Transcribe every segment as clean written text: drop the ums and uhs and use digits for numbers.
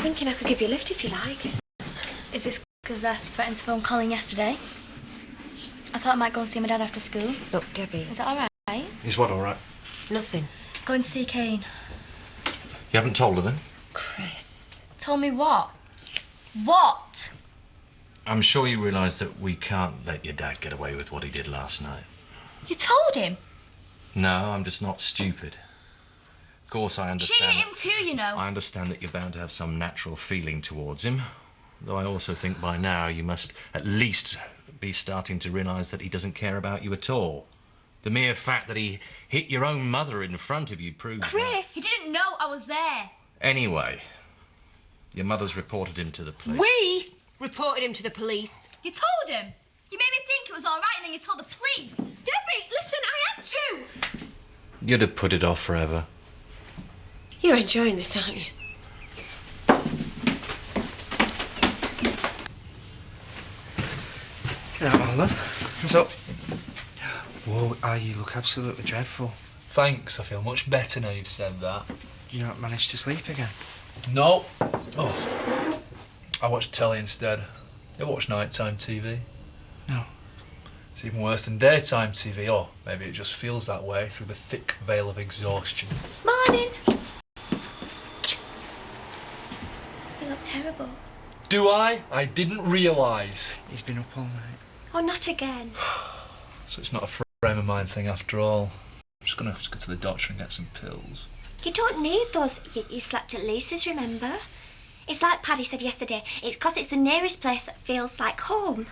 thinking I could give you a lift if you like. Is this because I threatened to phone Colin yesterday? I thought I might go and see my dad after school. Look, Debbie. Is that all right? Is what all right? Nothing. Go and see Kane. You haven't told her then? Chris. Told me what? What? I'm sure you realise that we can't let your dad get away with what he did last night. You told him? No, I'm just not stupid. Of course, I understand. She hit him too, you know. I understand that you're bound to have some natural feeling towards him. Though I also think by now you must at least be starting to realise that he doesn't care about you at all. The mere fact that he hit your own mother in front of you proves Chris! He didn't know I was there. Anyway, your mother's reported him to the police. We reported him to the police. You told him? You made me think it was all right and then you told the police. Debbie, listen, I had to. You'd have put it off forever. You're enjoying this, aren't you? Get out, my love. What's up? Whoa, you look absolutely dreadful. Thanks, I feel much better now you've said that. You not managed to sleep again? No. Oh. I watched telly instead. You watch nighttime TV? No. It's even worse than daytime TV, or maybe it just feels that way through the thick veil of exhaustion. Morning. You look terrible. Do I? I didn't realise. He's been up all night. Oh, not again. So it's not a frame of mind thing after all. I'm just going to have to go to the doctor and get some pills. You don't need those. You slept at Lisa's, remember? It's like Paddy said yesterday. It's 'cause it's the nearest place that feels like home.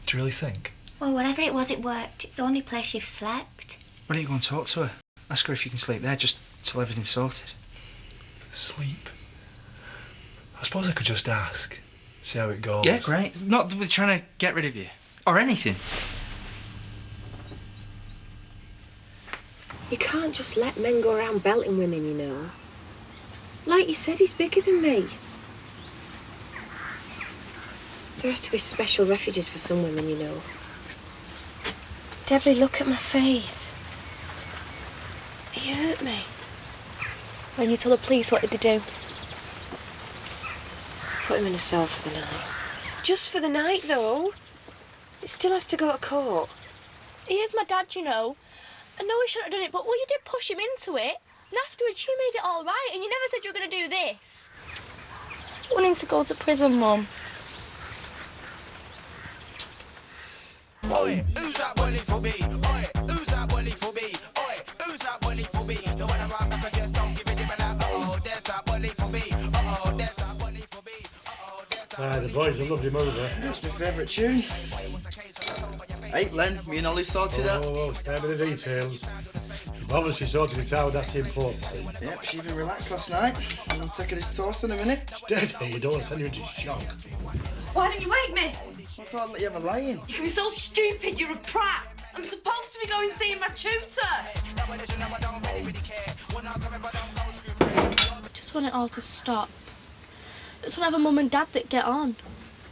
Do you really think? Well, whatever it was, it worked. It's the only place you've slept. Why don't you go and talk to her? Ask her if you can sleep there, just till everything's sorted. Sleep? I suppose I could just ask. See how it goes. Yeah, great. Not that we're trying to get rid of you. Or anything. You can't just let men go around belting women, you know. Like you said, he's bigger than me. There has to be special refuges for some women, you know. Debbie, look at my face. He hurt me. When you told the police, what did they do? Put him in a cell for the night. Just for the night, though. It still has to go to court. He is my dad, you know. I know he shouldn't have done it, but well, you did push him into it. And afterwards, you made it all right, and you never said you were going to do this. I don't want him to go to prison, Mum. Oi, who's that bully for me? Oi, who's that bully for me? Oi, who's that bully for me? The one around back and just don't give it a like, oh, there's that bully for me. Oh, there's that bully for me. Oh, there's that bully The boys, a lovely movie. That's my favourite tune. Hey, Len, me and Ollie sorted that. Oh, spare me the details. You've obviously sorted it out, that's the important thing. Yep, she even relaxed last night. I'm taking his toast in a minute. Steady, you don't want to send you into shock. Why didn't you wake me? I thought I'd let you have a lie-in. You can be so stupid, you're a prat. I'm supposed to be going seeing my tutor. I just want it all to stop. I just want to have a mum and dad that get on.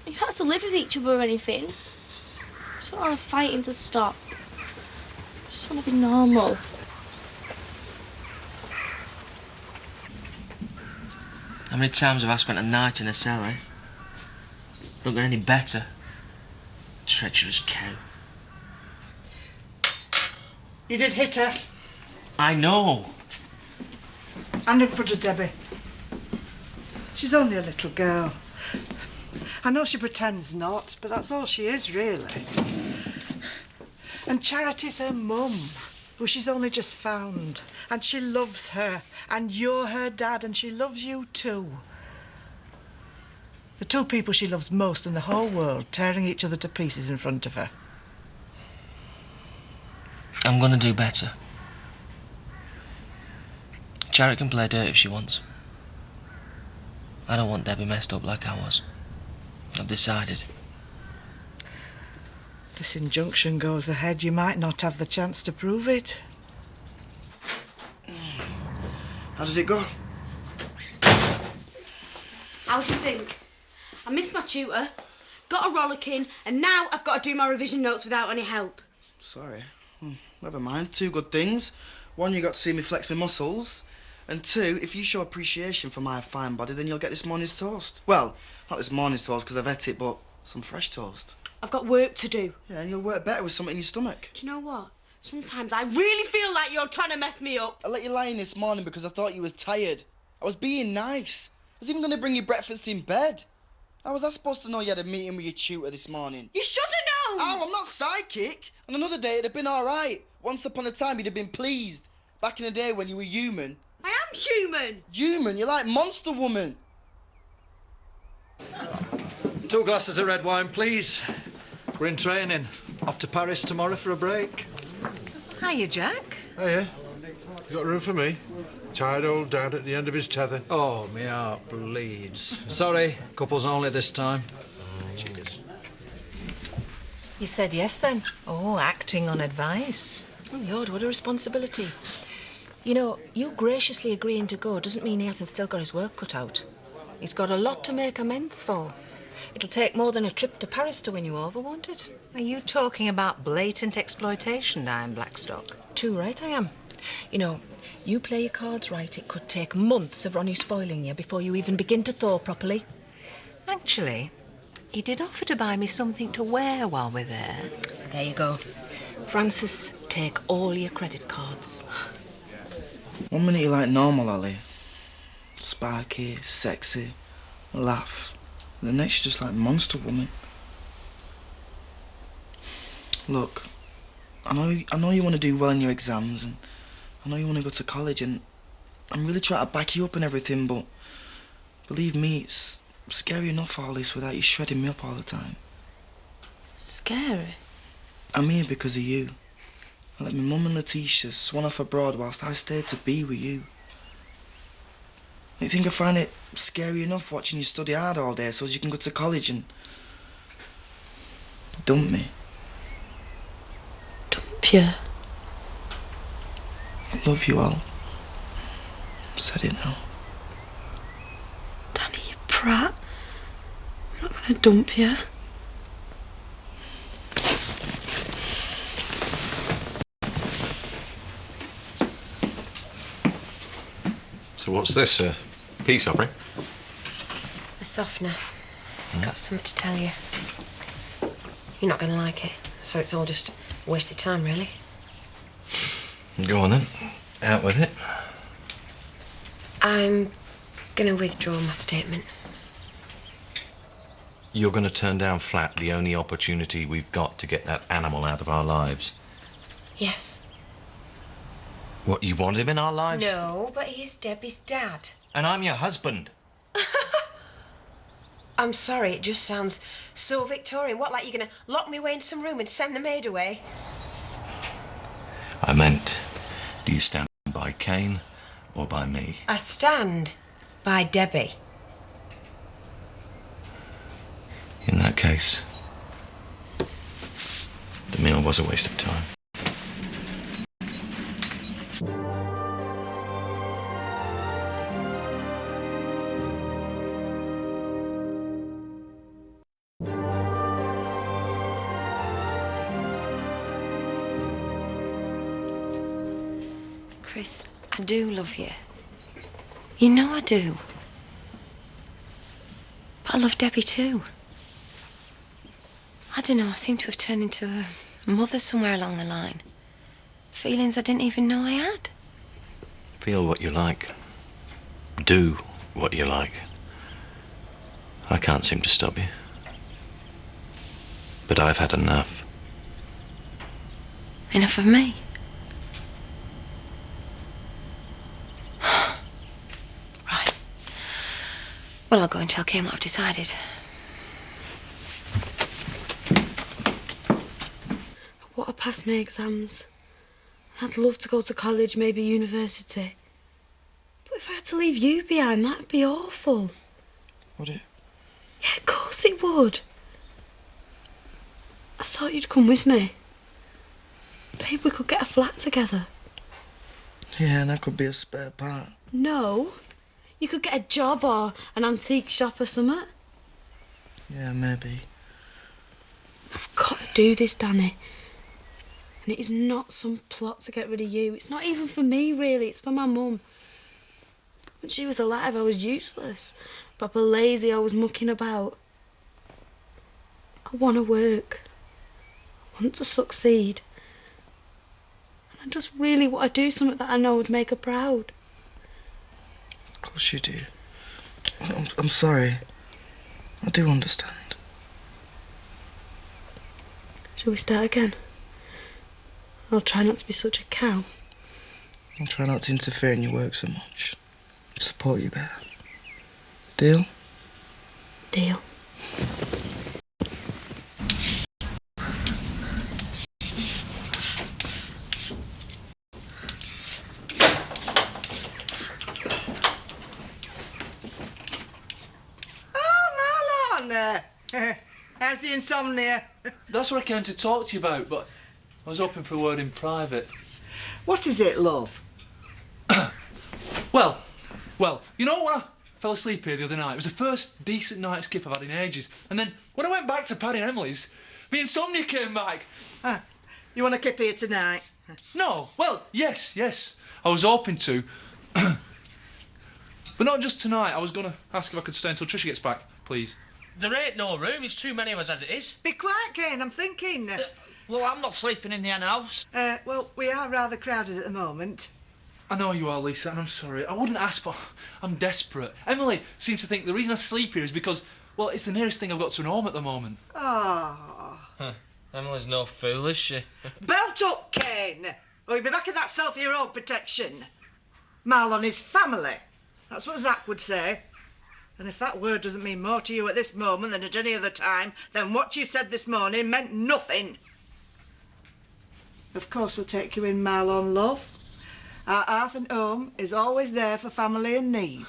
You don't have to live with each other or anything. I just want all the fighting to stop. I just want to be normal. How many times have I spent a night in a cell, eh? Don't get any better. Treacherous cow. You did hit her. I know. And in front of Debbie. She's only a little girl. I know she pretends not, but that's all she is, really. And Charity's her mum, who she's only just found. And she loves her. And you're her dad, and she loves you too. The two people she loves most in the whole world tearing each other to pieces in front of her. I'm gonna do better. Charity can play dirt if she wants. I don't want Debbie messed up like I was. I've decided. This injunction goes ahead, you might not have the chance to prove it. How does it go? How do you think? I missed my tutor, got a rollicking, and now I've got to do my revision notes without any help. Sorry. Never mind. Two good things. One, you got to see me flex my muscles. And 2, if you show appreciation for my fine body, then you'll get this morning's toast. Well, not this morning's toast because I've ate it, but some fresh toast. I've got work to do. Yeah, and you'll work better with something in your stomach. Do you know what? Sometimes I really feel like you're trying to mess me up. I let you lie in this morning because I thought you was tired. I was being nice. I was even going to bring you breakfast in bed. How was I supposed to know you had a meeting with your tutor this morning? You should have known! Oh, I'm not psychic. On another day, it'd have been all right. Once upon a time, you'd have been pleased. Back in the day when you were human. I am human! Human? You're like Monster Woman. 2 glasses of red wine, please. We're in training. Off to Paris tomorrow for a break. Hiya, Jack. Hiya. You got room for me? Tired old dad at the end of his tether. Oh, my heart bleeds. Sorry, couples only this time. Cheers. You said yes, then? Oh, acting on advice. Oh, Lord, what a responsibility. You know, you graciously agreeing to go doesn't mean he hasn't still got his work cut out. He's got a lot to make amends for. It'll take more than a trip to Paris to win you over, won't it? Are you talking about blatant exploitation, Diane Blackstock? Too right I am. You know, you play your cards right, it could take months of Ronnie spoiling you before you even begin to thaw properly. Actually, he did offer to buy me something to wear while we're there. There you go. Francis, take all your credit cards. 1 minute you're like normal, Ollie. Sparky, sexy, laugh. The next you're just like Monster Woman. Look, I know you want to do well in your exams, and I know you want to go to college, and I'm really trying to back you up and everything, but believe me, it's scary enough all this without you shredding me up all the time. Scary? I'm here because of you. I let my mum and Letitia swan off abroad whilst I stayed to be with you. You think I find it scary enough watching you study hard all day so as you can go to college and dump me? Dump you? I love you all. I've said it now. Danny, you prat. I'm not gonna dump you. So what's this, a peace offering? A softener. I've got something to tell you. You're not going to like it, so it's all just a waste of time, really. Go on then. Out with it. I'm going to withdraw my statement. You're going to turn down flat the only opportunity we've got to get that animal out of our lives? Yes. What, you want him in our lives? No, but he's Debbie's dad. And I'm your husband. I'm sorry, it just sounds so Victorian. What, like you're going to lock me away in some room and send the maid away? I meant, do you stand by Kane or by me? I stand by Debbie. In that case, the meal was a waste of time. Chris, I do love you. You know I do. But I love Debbie too. I don't know, I seem to have turned into a mother somewhere along the line. Feelings I didn't even know I had. Feel what you like. Do what you like. I can't seem to stop you. But I've had enough. Enough of me? Right. Well, I'll go and tell Kane what I've decided. I want to pass my exams. I'd love to go to college, maybe university. But if I had to leave you behind, that'd be awful. Would it? Yeah, of course it would. I thought you'd come with me. Maybe we could get a flat together. Yeah, and that could be a spare part. No. You could get a job or an antique shop or something. Yeah, maybe. I've got to do this, Danny. And it is not some plot to get rid of you. It's not even for me, really. It's for my mum. When she was alive, I was useless. Proper lazy, I was mucking about. I want to work. I want to succeed. And I just really want to do something that I know would make her proud. Of course you do. I'm sorry. I do understand. Shall we start again? I'll try not to be such a cow. I'll try not to interfere in your work so much. Support you better. Deal? Deal. Oh, Marlon! How's the insomnia? That's what I came to talk to you about, but I was hoping for a word in private. What is it, love? Well, you know when I fell asleep here the other night? It was the first decent night skip I've had in ages. And then when I went back to Paddy and Emily's, the insomnia came back. You want to kip here tonight? No, well, yes. I was hoping to. But not just tonight. I was going to ask if I could stay until Tricia gets back, please. There ain't no room. It's too many of us as it is. Be quiet, Kane, I'm thinking. Well, I'm not sleeping in the hen house. Well, we are rather crowded at the moment. I know you are, Lisa, and I'm sorry. I wouldn't ask, but I'm desperate. Emily seems to think the reason I sleep here is because, well, it's the nearest thing I've got to an home at the moment. Oh. Emily's no fool, is she? Belt up, Kane! Or you'll be back in that self for your own protection. Marlon is family. That's what Zach would say. And if that word doesn't mean more to you at this moment than at any other time, then what you said this morning meant nothing. Of course we'll take you in, Marlon, love. Our hearth and home is always there for family in need.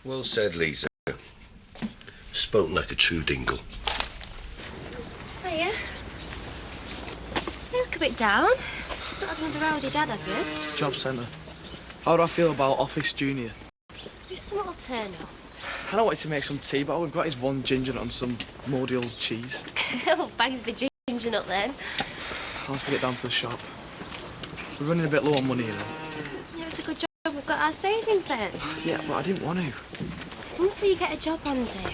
Well said, Lisa. Spoken like a true dingle. Hiya. You look a bit down. Not had another rowdy dad, have you? Job centre. How do I feel about Office Junior? There's something will turn up. I don't want you to make some tea, but all we've got is one ginger nut and some mouldy old cheese. Oh, bags the ginger nut then. I'll have to get down to the shop. We're running a bit low on money, you know. Yeah, it's a good job we've got our savings then. Yeah, but I didn't want to. It's until you get a job on, dear.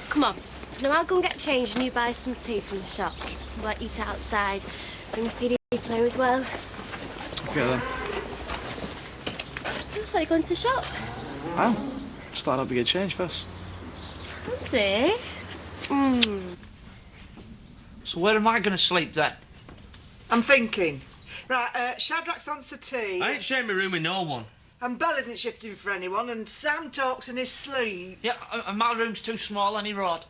Come on. Now I'll go and get changed and you buy some tea from the shop. We'll eat it outside. Bring a CD player as well. Okay then. I thought you'd go into the shop. Well, start up to get change first. Dear. So where am I going to sleep then? I'm thinking. Right, Shadrack's answer tea. I ain't sharing my room with no one. And Bell isn't shifting for anyone, and Sam talks in his sleep. Yeah, and my room's too small, any rod.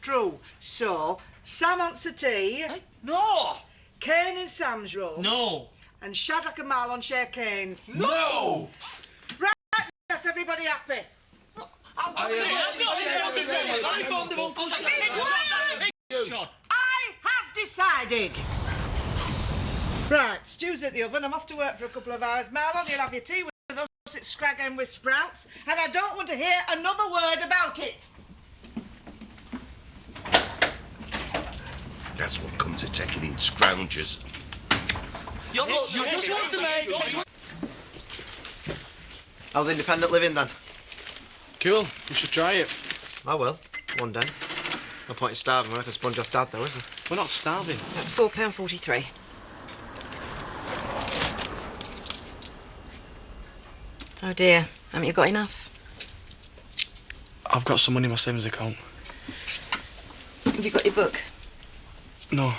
True. So, Sam answer tea. No! Kane in Sam's room. No! And Shadrack and Marlon share Kane's. No! Right, that's everybody happy. I have decided. Right, stew's at the oven. I'm off to work for a couple of hours. Marlon, you'll have your tea with us at Scrag End with sprouts, and I don't want to hear another word about it. That's what comes of taking in scroungers. You just want to make... How's independent living then? Cool, you should try it. I will, one day. No point in starving when I can sponge off Dad though, is there? We're not starving. That's £4.43. Oh dear, haven't you got enough? I've got some money in my savings account. Have you got your book? No.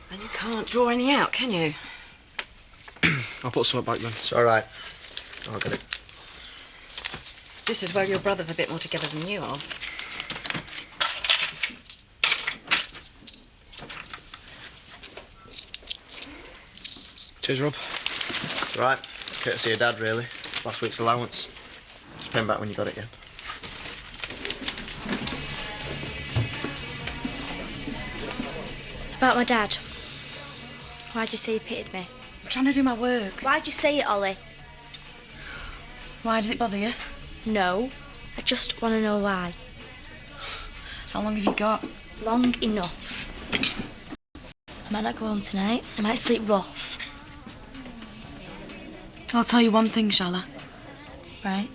Then you can't draw any out, can you? I'll put some back then. It's all right. I'll get it. Just as well your brother's a bit more together than you are. Cheers, Rob. It's all right. It's courtesy of Dad, really. Last week's allowance. Just pay him back when you got it, yeah? About my dad. Why'd you say you pitied me? I'm trying to do my work. Why'd you say it, Ollie? Why does it bother you? No. I just want to know why. How long have you got? Long enough. I might not go home tonight. I might sleep rough. I'll tell you one thing, shall I? Right?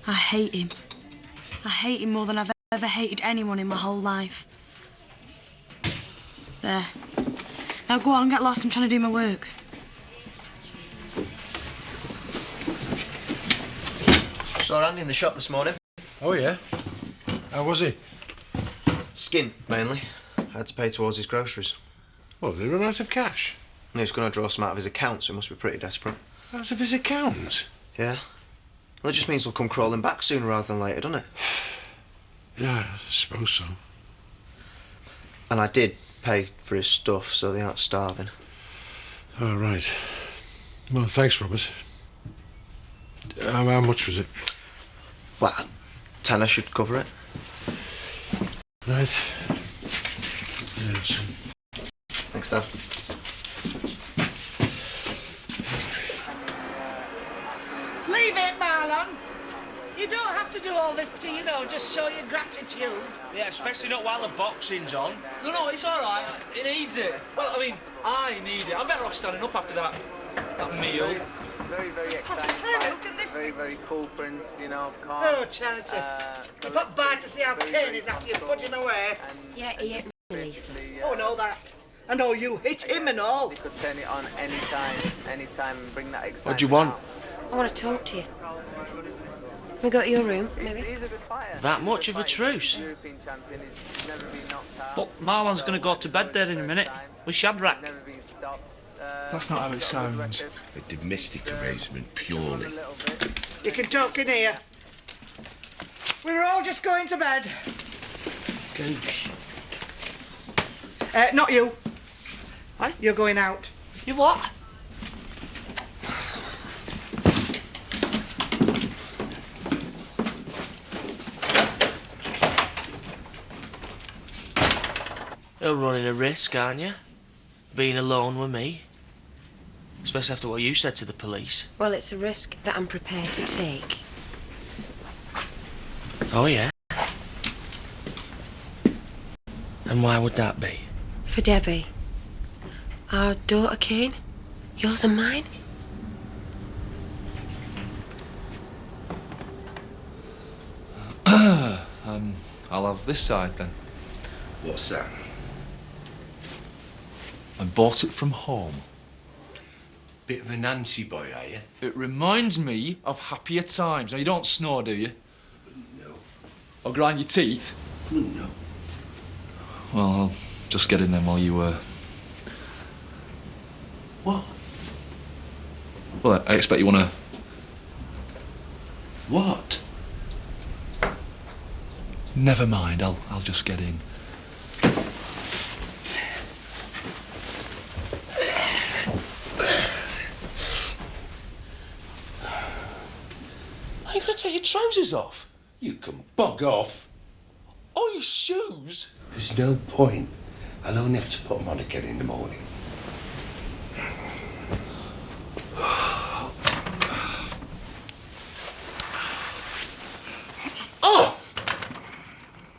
I hate him. I hate him more than I've ever hated anyone in my whole life. There. Now go on, get lost. I'm trying to do my work. Saw Andy in the shop this morning. Oh, yeah? How was he? Skin, mainly. I had to pay towards his groceries. Well, did he run out of cash? And he's going to draw some out of his account, so he must be pretty desperate. Out of his account? Yeah. Well, it just means he'll come crawling back sooner rather than later, doesn't it? Yeah, I suppose so. And I did pay for his stuff, so they aren't starving. Oh, right. Well, thanks, Robert. How much was it? Well, tenner should cover it. Right. Yes. Thanks, Dad. Leave it, Marlon. You don't have to do all this to, just show your gratitude. Yeah, especially not while the boxing's on. No, it's all right. It needs it. Well, I mean, I need it. I'm better off standing up after that meal. Very, very exciting. Look at this. Very cool print, calm. Oh, Charity. You pop by to see how Kane is after you put him away. Yeah, he hit me, Lisa. Oh, and all that. And oh, you hit him and all. You could turn it on anytime, and bring that excitement. What do you want? I want to talk to you. We go to your room, maybe? That much of a truce? But Marlon's going to go to bed there in a minute with Shadrach. That's not how it sounds. A domestic arrangement, purely. You can talk in here. We were all just going to bed. Goosh. Not you. Huh? You're going out. You what? You're running a risk, aren't you? Being alone with me. Especially after what you said to the police. Well, it's a risk that I'm prepared to take. Oh, yeah? And why would that be? For Debbie. Our daughter, Kane. Yours and mine. I'll have this side then. What's that? I bought it from home. Bit of a Nancy boy, are you? It reminds me of happier times. Now, you don't snore, do you? No. Or grind your teeth? No. Well, I'll just get in then while you, What? Well, I expect you wanna... What? Never mind, I'll just get in. Are you gonna take your trousers off? You can bog off. Oh, your shoes? There's no point. I'll only have to put them on again in the morning. Oh!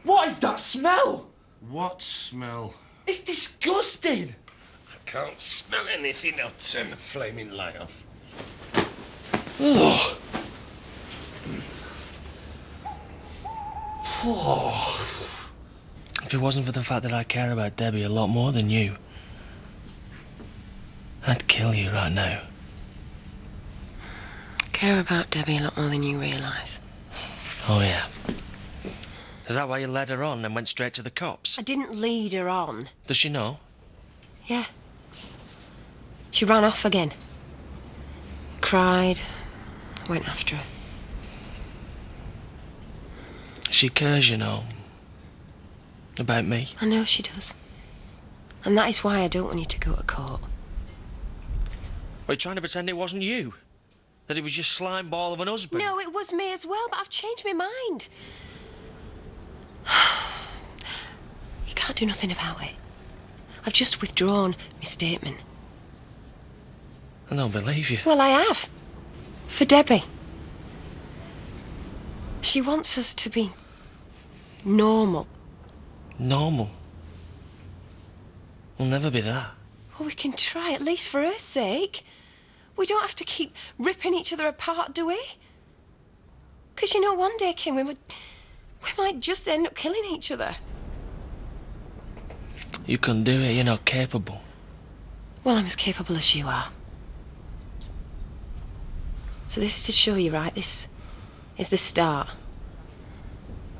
What is that smell? What smell? It's disgusting. I can't smell anything. I'll turn the flaming light off. Ugh. Oh. If it wasn't for the fact that I care about Debbie a lot more than you, I'd kill you right now. I care about Debbie a lot more than you realise. Oh, yeah. Is that why you led her on and went straight to the cops? I didn't lead her on. Does she know? Yeah. She ran off again. Cried. I went after her. She cares, you know, about me. I know she does. And that is why I don't want you to go to court. Are you trying to pretend it wasn't you? That it was your slime ball of an husband? No, it was me as well, but I've changed my mind. You can't do nothing about it. I've just withdrawn my statement. I don't believe you. Well, I have. For Debbie. She wants us to be normal. Normal? We'll never be that. Well, we can try, at least for her sake. We don't have to keep ripping each other apart, do we? Because, you know, one day, Kim, we might just end up killing each other. You couldn't do it, you're not capable. Well, I'm as capable as you are. So this is to show you, right? This is the start.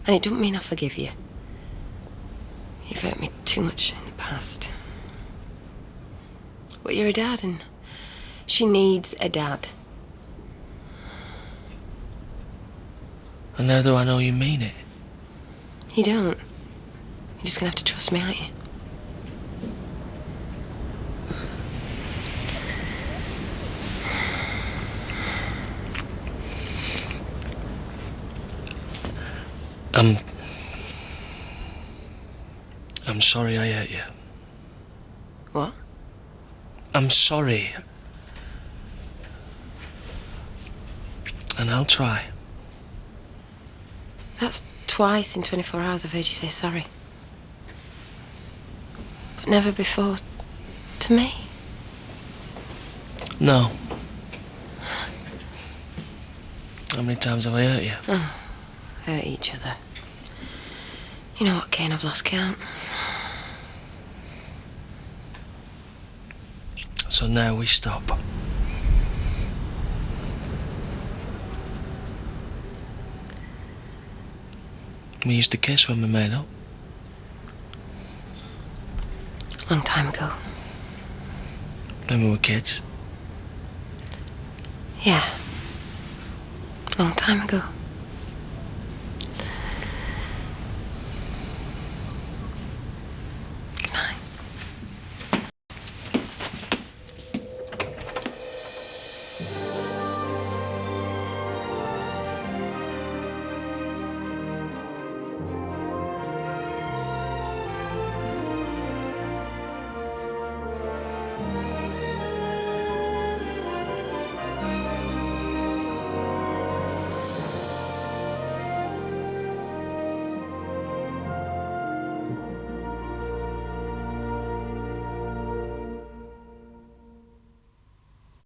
And it doesn't mean I forgive you. You've hurt me too much in the past. But you're a dad, and she needs a dad. And how do I know you mean it? You don't. You're just gonna have to trust me, aren't you? I'm sorry I hurt you. What? I'm sorry. And I'll try. That's twice in 24 hours I've heard you say sorry. But never before to me. No. How many times have I hurt you? Oh, hurt each other. You know what, Kane, I've lost count. So now we stop. We used to kiss when we made up. Long time ago. When we were kids. Yeah. Long time ago.